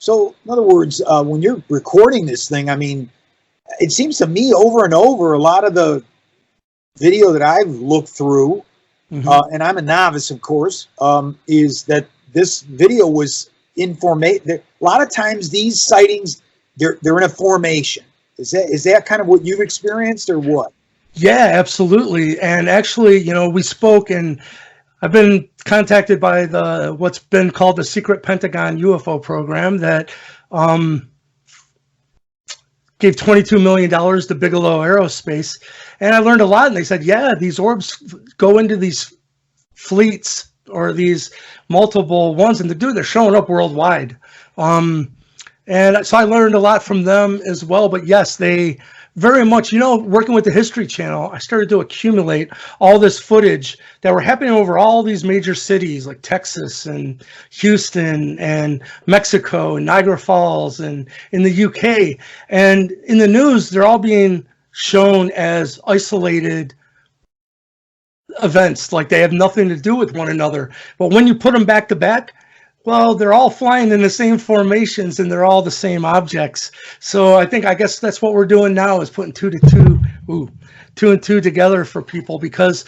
So, in other words, when you're recording this thing, I mean, it seems to me over and over, a lot of the video that I've looked through, and I'm a novice, of course, is that this video was in formation. A lot of times these sightings, they're in a formation. Is that kind of what you've experienced or what? Yeah, absolutely. And actually, you know, we spoke, and I've been contacted by what's been called the secret Pentagon UFO program that gave $22 million to Bigelow Aerospace. And I learned a lot, and they said, yeah, these orbs go into these fleets or these multiple ones, and they're showing up worldwide. And so I learned a lot from them as well. But yes, they very much, you know, working with the History Channel, I started to accumulate all this footage that were happening over all these major cities like Texas and Houston and Mexico and Niagara Falls and in the UK. And in the news, they're all being shown as isolated events, like they have nothing to do with one another. But when you put them back to back, well, they're all flying in the same formations and they're all the same objects. So I guess that's what we're doing now, is putting two and two together for people, because,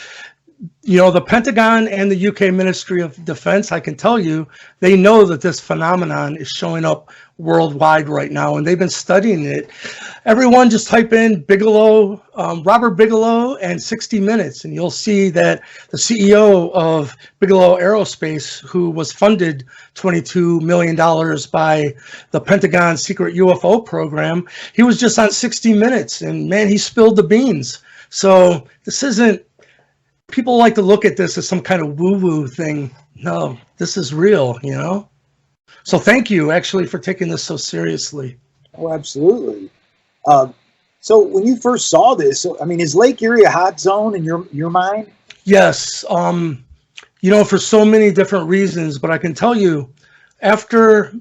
you know, the Pentagon and the UK Ministry of Defense, I can tell you, they know that this phenomenon is showing up worldwide right now, and they've been studying it. Everyone just type in Bigelow, Robert Bigelow and 60 Minutes, and you'll see that the CEO of Bigelow Aerospace, who was funded $22 million by the Pentagon secret UFO program, he was just on 60 Minutes, and man, he spilled the beans. So this isn't, people like to look at this as some kind of woo-woo thing. No, this is real, you know? So thank you, actually, for taking this so seriously. Oh, absolutely. So when you first saw this, I mean, is Lake Erie a hot zone in your mind? Yes. You know, for so many different reasons, but I can tell you, after,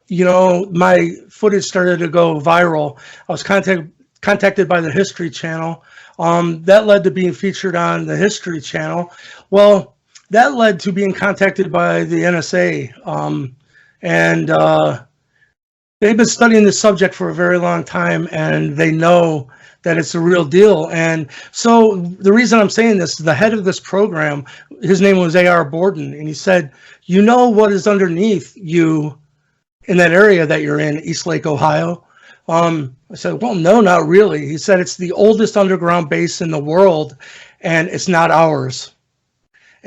you know, my footage started to go viral, I was contacted by the History Channel. That led to being featured on the History Channel. Well, that led to being contacted by the NSA. And they've been studying this subject for a very long time, and they know that it's a real deal. And so the reason I'm saying this, the head of this program, his name was A.R. Borden, and he said, you know what is underneath you in that area that you're in, East Lake, Ohio? I said, well, no, not really. He said, it's the oldest underground base in the world, and it's not ours.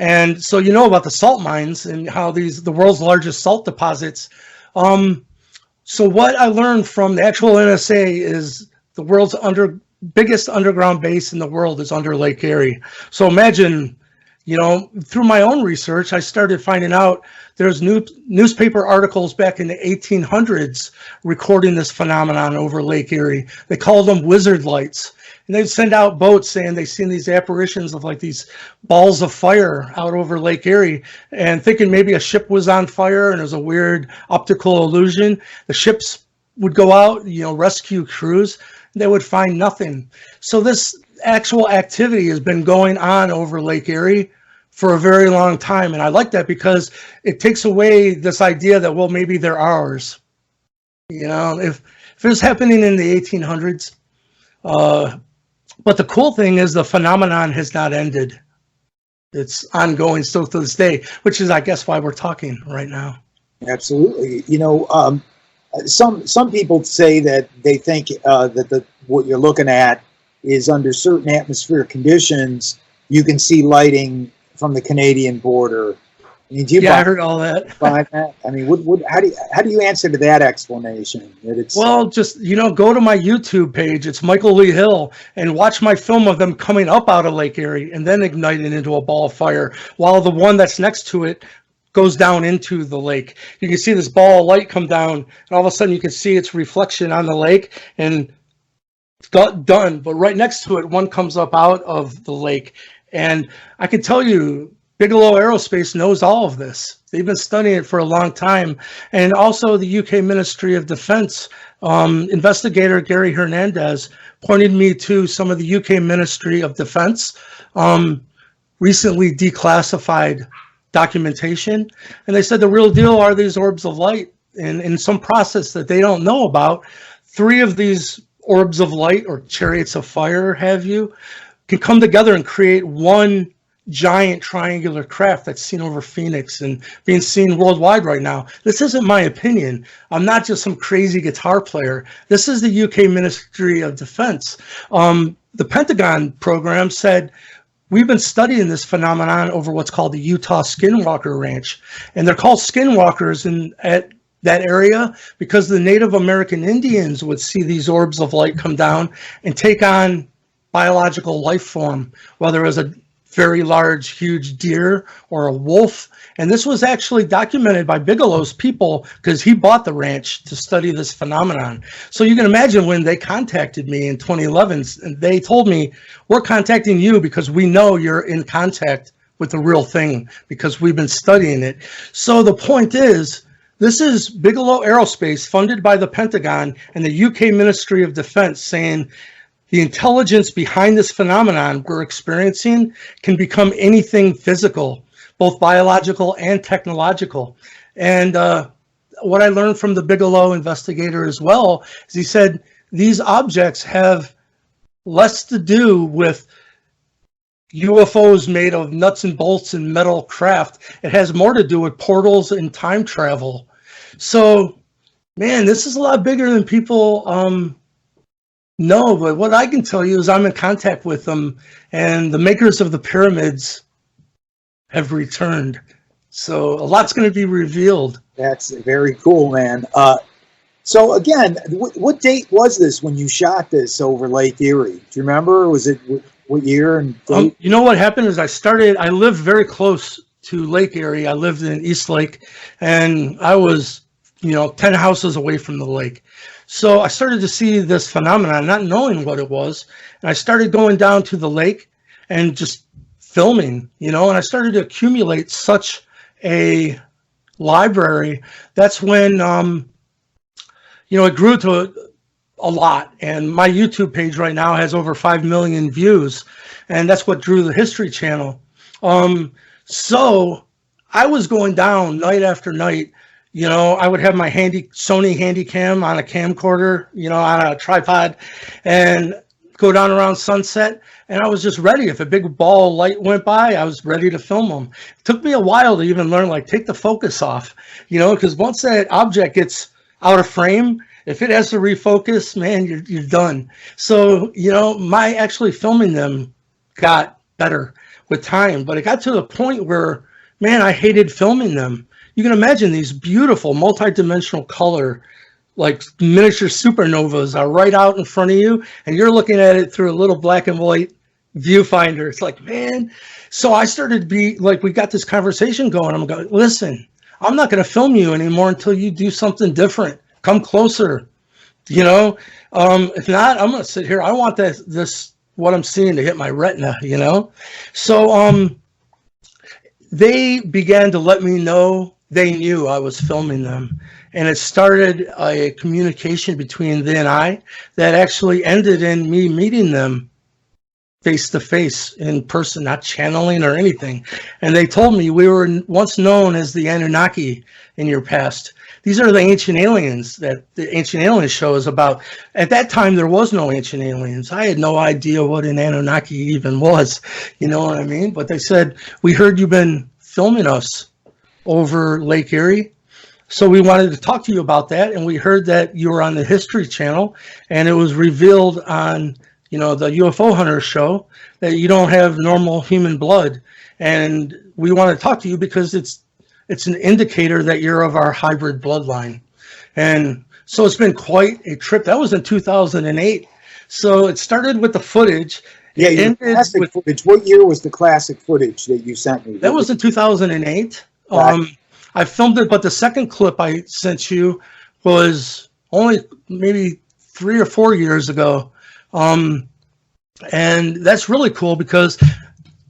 And so you know about the salt mines and how the world's largest salt deposits. So what I learned from the actual NSA is the world's biggest underground base in the world is under Lake Erie. So imagine, you know, through my own research, I started finding out there's newspaper articles back in the 1800s recording this phenomenon over Lake Erie. They called them wizard lights. And they'd send out boats saying they've seen these apparitions of like these balls of fire out over Lake Erie, and thinking maybe a ship was on fire and it was a weird optical illusion. The ships would go out, you know, rescue crews, and they would find nothing. So this actual activity has been going on over Lake Erie for a very long time. And I like that because it takes away this idea that, well, maybe they're ours. You know, if it was happening in the 1800s, but the cool thing is the phenomenon has not ended. It's ongoing still to this day, which is, I guess, why we're talking right now. Absolutely. You know, some people say that they think that what you're looking at is under certain atmospheric conditions, you can see lighting from the Canadian border. I mean, I heard all that. I mean, how do you answer to that explanation? That it's, well, just, you know, go to my YouTube page. It's Michael Lee Hill, and watch my film of them coming up out of Lake Erie and then igniting into a ball of fire, while the one that's next to it goes down into the lake. You can see this ball of light come down, and all of a sudden you can see its reflection on the lake, and it's done. But right next to it, one comes up out of the lake, and I can tell you, Bigelow Aerospace knows all of this. They've been studying it for a long time. And also the UK Ministry of Defense, investigator Gary Hernandez pointed me to some of the UK Ministry of Defense recently declassified documentation. And they said the real deal are these orbs of light. in some process that they don't know about, 3 of these orbs of light or chariots of fire, have you, can come together and create one giant triangular craft that's seen over Phoenix and being seen worldwide right now. This isn't my opinion. I'm not just some crazy guitar player. This is the UK Ministry of Defense. The Pentagon program said, we've been studying this phenomenon over what's called the Utah Skinwalker Ranch. And they're called skinwalkers at that area because the Native American Indians would see these orbs of light come down and take on biological life form, whether it was a very large, huge deer or a wolf. And this was actually documented by Bigelow's people because he bought the ranch to study this phenomenon. So you can imagine when they contacted me in 2011, and they told me, we're contacting you because we know you're in contact with the real thing because we've been studying it. So the point is, this is Bigelow Aerospace funded by the Pentagon and the UK Ministry of Defense saying, the intelligence behind this phenomenon we're experiencing can become anything physical, both biological and technological. And what I learned from the Bigelow investigator as well is he said these objects have less to do with UFOs made of nuts and bolts and metal craft. It has more to do with portals and time travel. So, man, this is a lot bigger than people no, but what I can tell you is I'm in contact with them, and the makers of the pyramids have returned. So a lot's going to be revealed. That's very cool, man. So again, what date was this when you shot this over Lake Erie? Do you remember? Was it what year and date? You know what happened is I lived very close to Lake Erie. I lived in East Lake, and I was, 10 houses away from the lake. So I started to see this phenomenon, not knowing what it was. And I started going down to the lake and just filming, and I started to accumulate such a library. That's when, it grew to a lot. And my YouTube page right now has over 5 million views. And that's what drew the History Channel. So I was going down night after night. I would have my Sony Handycam on a camcorder, on a tripod, and go down around sunset. And I was just ready. If a big ball of light went by, I was ready to film them. It took me a while to even learn, take the focus off, because once that object gets out of frame, if it has to refocus, man, you're done. So, my actually filming them got better with time. But it got to the point where, man, I hated filming them. You can imagine these beautiful multi-dimensional color, like miniature supernovas are right out in front of you, and you're looking at it through a little black and white viewfinder. It's like, man. So I started to be like, we got this conversation going. I'm going, listen, I'm not going to film you anymore until you do something different. Come closer. If not, I'm going to sit here. I want this what I'm seeing to hit my retina, So they began to let me know they knew I was filming them. And it started a communication between they and I that actually ended in me meeting them face to face in person, not channeling or anything. And they told me we were once known as the Anunnaki in your past. These are the ancient aliens that the Ancient Aliens show is about. At that time, there was no ancient aliens. I had no idea what an Anunnaki even was. You know what I mean? But they said, we heard you've been filming us over Lake Erie. So we wanted to talk to you about that. And we heard that you were on the History Channel, and it was revealed on, the UFO Hunter show that you don't have normal human blood. And we want to talk to you because it's an indicator that you're of our hybrid bloodline. And so it's been quite a trip. That was in 2008. So it started with the footage. Yeah, classic footage. What year was the classic footage that you sent me? That was in 2008. Right. I filmed it, but the second clip I sent you was only maybe 3 or 4 years ago. And that's really cool because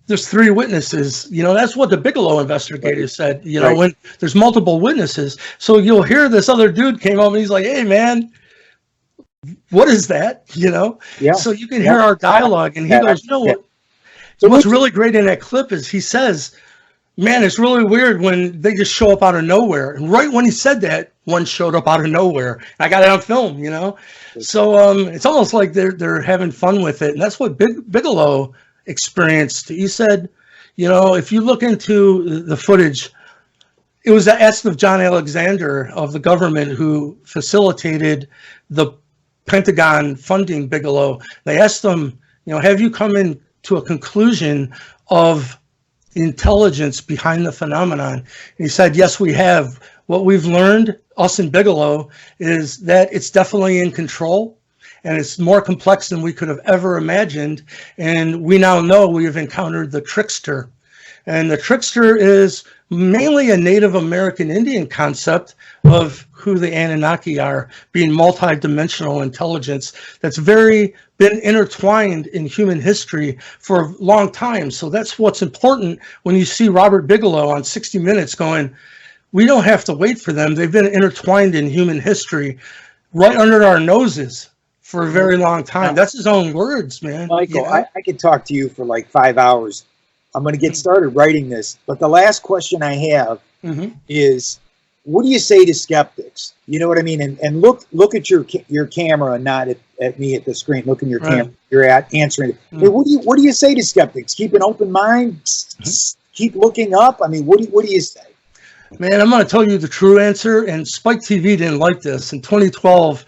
there's 3 witnesses. That's what the Bigelow investigator said, right. When there's multiple witnesses. So you'll hear this other dude came up and he's like, hey, man, what is that? Yeah. So you can hear our dialogue. And he goes, what? So what's really great in that clip is he says, Man, it's really weird when they just show up out of nowhere. And right when he said that, one showed up out of nowhere. I got it on film, you know? So it's almost like they're having fun with it. And that's what Bigelow experienced. He said, you know, if you look into the footage, it was asked of John Alexander of the government who facilitated the Pentagon funding Bigelow. They asked him, you know, have you come into a conclusion of intelligence behind the phenomenon? And he said, yes, we have. What we've learned, us and Bigelow, is that it's definitely in control, and it's more complex than we could have ever imagined. And we now know we have encountered the trickster. And the trickster is mainly a Native American Indian concept of who the Anunnaki are, being multi-dimensional intelligence that's been intertwined in human history for a long time. So that's what's important when you see Robert Bigelow on 60 Minutes going, we don't have to wait for them. They've been intertwined in human history right under our noses for a very long time. That's his own words, man. Michael, I could talk to you for like 5 hours. I'm going to get started writing this. But the last question I have is, what do you say to skeptics? You know what I mean? And look at your camera and not at me at the screen. Look in your camera. You're answering it. Hey, what do you say to skeptics? Keep an open mind. Keep looking up. I mean, what do you say? Man, I'm going to tell you the true answer. And Spike TV didn't like this. In 2012,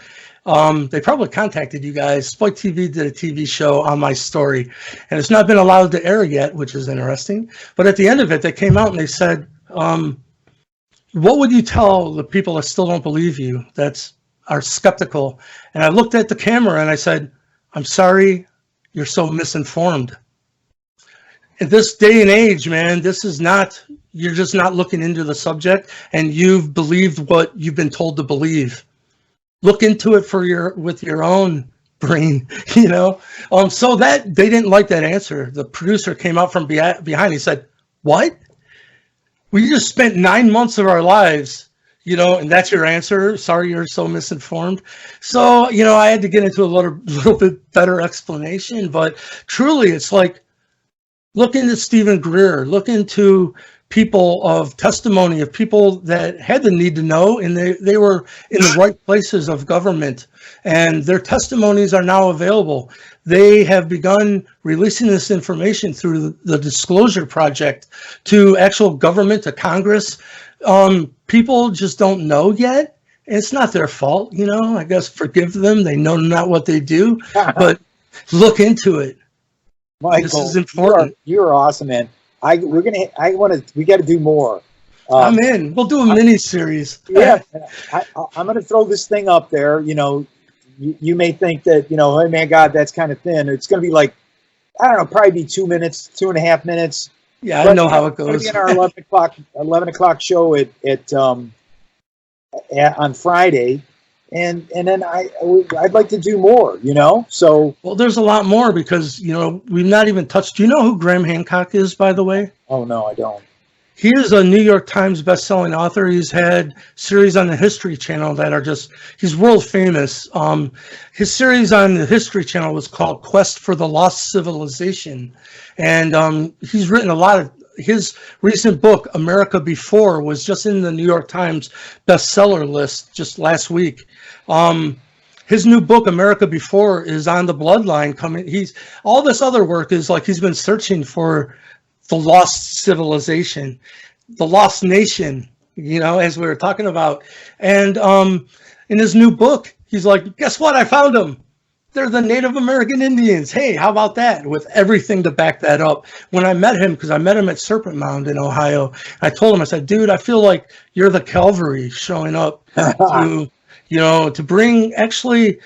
they probably contacted you guys. Spike TV did a TV show on my story, and it's not been allowed to air yet, which is interesting. But at the end of it, they came out and they said, what would you tell the people that still don't believe you, that are skeptical? And I looked at the camera and I said, I'm sorry, you're so misinformed. In this day and age, man, this is not, you're just not looking into the subject, and you've believed what you've been told to believe. Look into it with your own brain, you know? So that, they didn't like that answer. The producer came out from behind. He said, what? We just spent 9 months of our lives, you know, and that's your answer? Sorry, you're so misinformed. So, you know, I had to get into a little bit better explanation, but truly it's like, look into Stephen Greer, look into people of testimony, of people that had the need to know, and they were in the right places of government, and their testimonies are now available. They have begun releasing this information through the Disclosure Project to actual government, to Congress. People just don't know yet. It's not their fault, you know, I guess forgive them. They know not what they do, but look into it. Michael, this is important. You're awesome, man. We got to do more. I'm in. We'll do a mini series. Yeah, I'm going to throw this thing up there. You know, you may think that, you know, hey man, God, that's kind of thin. It's going to be like, I don't know, probably be 2 minutes, 2.5 minutes. Yeah, I know how it goes. It's going to be in our 11 o'clock show on Friday. And then I'd like to do more, you know, so. Well, there's a lot more because, you know, we've not even touched. Do you know who Graham Hancock is, by the way? Oh, no, I don't. He is a New York Times bestselling author. He's had series on the History Channel that are just, he's world famous. His series on the History Channel was called Quest for the Lost Civilization. And he's written a lot of, his recent book, America Before, was just in the New York Times bestseller list just last week. His new book, America Before, is on the bloodline coming. All this other work is like he's been searching for the lost civilization, the lost nation, you know, as we were talking about. And in his new book, he's like, guess what? I found them. They're the Native American Indians. Hey, how about that? With everything to back that up. When I met him, because I met him at Serpent Mound in Ohio, I told him, I said, dude, I feel like you're the cavalry showing up to, you know, to bring actually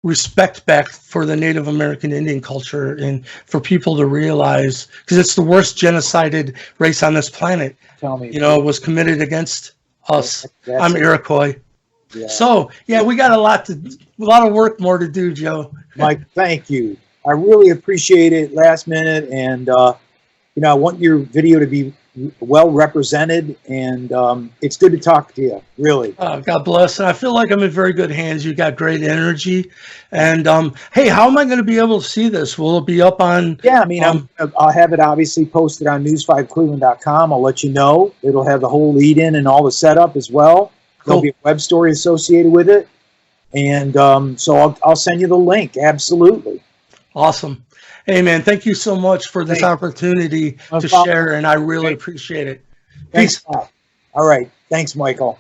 respect back for the Native American Indian culture and for people to realize, because it's the worst genocided race on this planet. Tell me, you know, was committed against us. I'm Iroquois. Yeah. So yeah, we got a lot of work more to do, Joe. Mike, thank you. I really appreciate it. Last minute, and you know, I want your video to be well represented, and it's good to talk to you, really. God bless. And I feel like I'm in very good hands. You got great energy. And hey, how am I going to be able to see this? Will it be up on? Yeah, I mean, I'll have it obviously posted on news5cleveland.com. I'll let you know. It'll have the whole lead-in and all the setup as well. There'll be a web story associated with it. And so I'll send you the link. Absolutely. Awesome. Hey, man, thank you so much for this opportunity to share, and I really appreciate it. Peace. All right. Thanks, Michael.